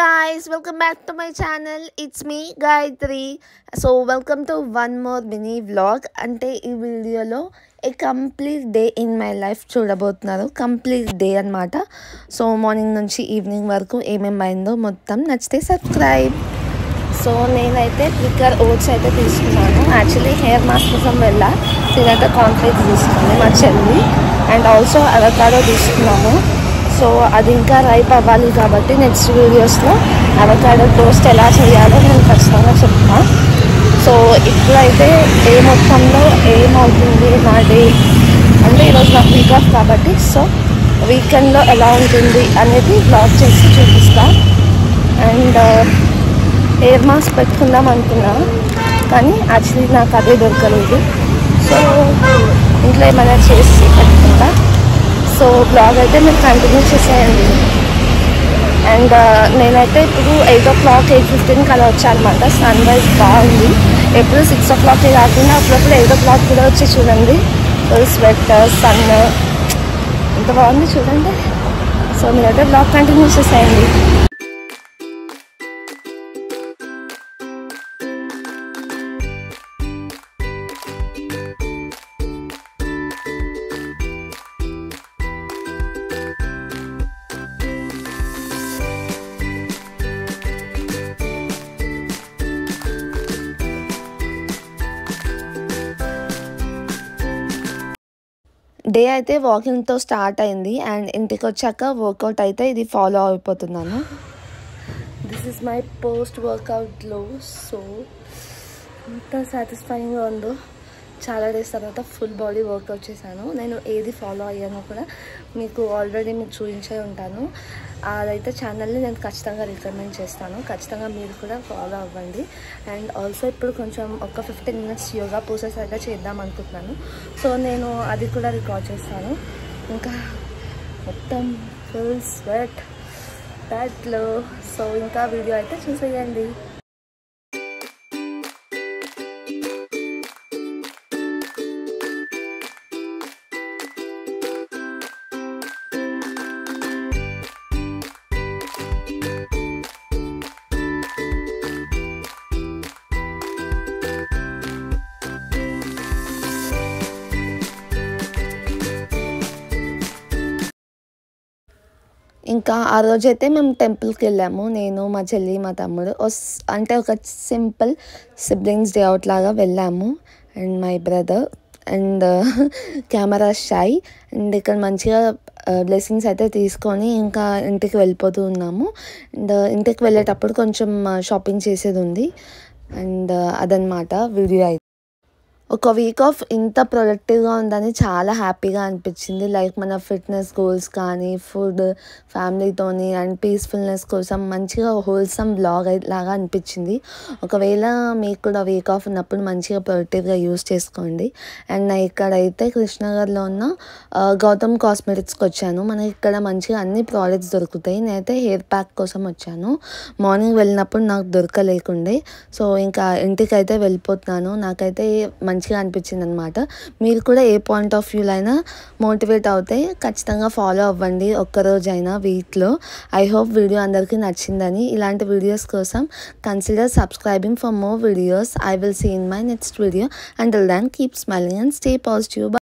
guys, welcome back to my channel. It's me Gayatri. So welcome to one more mini vlog. Ante ee video lo a complete day in my life చూడబోతున్నారు. Complete day అన్నమాట. So morning నుంచి evening వరకు ఏమేం అయిందో మొత్తం నచ్చితే subscribe. So నేనైతే ప్రికర్ oats అయితే తీసుకున్నాను. యాక్చువల్లీ హెయిర్ మాస్క్ కోసం వెళ్ళా. నేనైతే కాన్ఫ్లెక్స్ తీసుకున్నాను మా చెల్లి. అండ్ ఆల్సో అవకాడో తీసుకున్నాను. సో అది ఇంకా రైప్ అవ్వాలి కాబట్టి నెక్స్ట్ వీడియోస్లో అవకాడో టోస్ట్ ఎలా చేయాలో నేను ఖచ్చితంగా చెప్తాను. సో ఇప్పుడైతే డే మొత్తంలో ఏమవుతుంది నా డే అంటే ఈరోజు నాకు వీక్ ఆఫ్ కాబట్టి సో వీకెండ్లో ఎలా ఉంటుంది అనేది బ్లాగ్ చేసి చూపిస్తాను. అండ్ హెయిర్ మాస్క్ పెట్టుకుందాం అనుకున్నా కానీ యాక్చువల్లీ నాకు అదే దొరకలేదు. సో ఇంట్లో ఏమైనా చేసి పెట్టుకుంటా. సో బ్లాగ్ అయితే మీరు కంటిన్యూ చేసేయండి. అండ్ నేనైతే ఇప్పుడు 8 o'clock 8:15 అలా వచ్చానమాట. సన్ రైజ్ బాగుంది. ఎప్పుడు 6 o'clock కాకుండా అప్పుడప్పుడు 8 o'clock కూడా వచ్చి చూడండి. స్వెట్ సన్ ఎంత బాగుంది చూడండి. సో మీరైతే బ్లాగ్ కంటిన్యూ చేసేయండి. డే అయితే వాకింగ్తో స్టార్ట్ అయింది అండ్ ఇంటికి వచ్చాక వర్కౌట్ అయితే ఇది ఫాలో అయిపోతున్నాను. దిస్ ఇస్ మై పోస్ట్ వర్కౌట్లో. సో ఎంత సాటిస్ఫైయింగ్గా ఉందో. చాలా డేస్ తర్వాత ఫుల్ బాడీ వర్కౌట్ చేశాను. నేను ఏది ఫాలో అయ్యానో కూడా మీకు ఆల్రెడీ మీకు చూపించే ఉంటాను. అదైతే ఛానల్ని నేను ఖచ్చితంగా రికమెండ్ చేస్తాను. ఖచ్చితంగా మీరు కూడా ఫాలో అవ్వండి. అండ్ ఆల్సో ఇప్పుడు కొంచెం ఒక 15 minutes యోగా పోసెస్ అయితే చేద్దాం అనుకుంటున్నాను. సో నేను అది కూడా రికార్డ్ చేస్తాను. ఇంకా మొత్తం ఫుల్ స్వెట్ బ్యాట్లో. సో ఇంకా వీడియో అయితే చూసేయండి. ఇంకా ఆ రోజైతే మేము టెంపుల్కి వెళ్ళాము. నేను మా చెల్లి మా తమ్ముడు అంటే ఒక సింపుల్ సిబ్లింగ్స్ డే అవుట్ లాగా వెళ్ళాము. And my brother and camera shy. And ఇక్కడ మంచిగా బ్లెస్సింగ్స్ అయితే తీసుకొని ఇంకా ఇంటికి వెళ్ళిపోతూ ఉన్నాము. అండ్ ఇంటికి వెళ్ళేటప్పుడు కొంచెం షాపింగ్ చేసేది ఉంది. అండ్ అదనమాట వీడియో అయితే. ఒక వీక్ ఆఫ్ ఇంత ప్రొడక్టివ్గా ఉందని చాలా హ్యాపీగా అనిపించింది. లైక్ మన ఫిట్నెస్ గోల్స్ కానీ ఫుడ్ ఫ్యామిలీతోని అండ్ పీస్ఫుల్నెస్ కోసం మంచిగా హోల్సమ్ బ్లాగ్ లాగా అనిపించింది. ఒకవేళ మీకు కూడా వీక్ ఆఫ్ ఉన్నప్పుడు మంచిగా ప్రొడక్టివ్గా యూస్ చేసుకోండి. అండ్ నా ఇక్కడైతే కృష్ణనగర్లో ఉన్న గౌతమ్ కాస్మెటిక్స్కి వచ్చాను. మనకి ఇక్కడ మంచిగా అన్ని ప్రోడక్ట్స్ దొరుకుతాయి. నేనైతే హెయిర్ ప్యాక్ కోసం వచ్చాను. మార్నింగ్ వెళ్ళినప్పుడు నాకు దొరకలేకుండే. సో ఇంకా ఇంటికి అయితే వెళ్ళిపోతున్నాను. నాకైతే మంచిగా అనిపించింది అనమాట. మీరు కూడా ఏ పాయింట్ ఆఫ్ వ్యూలో అయినా మోటివేట్ అవుతే ఖచ్చితంగా ఫాలో అవ్వండి ఒక్కరోజైనా వీక్లో. ఐ హోప్ వీడియో అందరికీ నచ్చిందని. ఇలాంటి వీడియోస్ కోసం consider subscribing for more videos. I will see in my next video. Until then keep smiling and stay positive.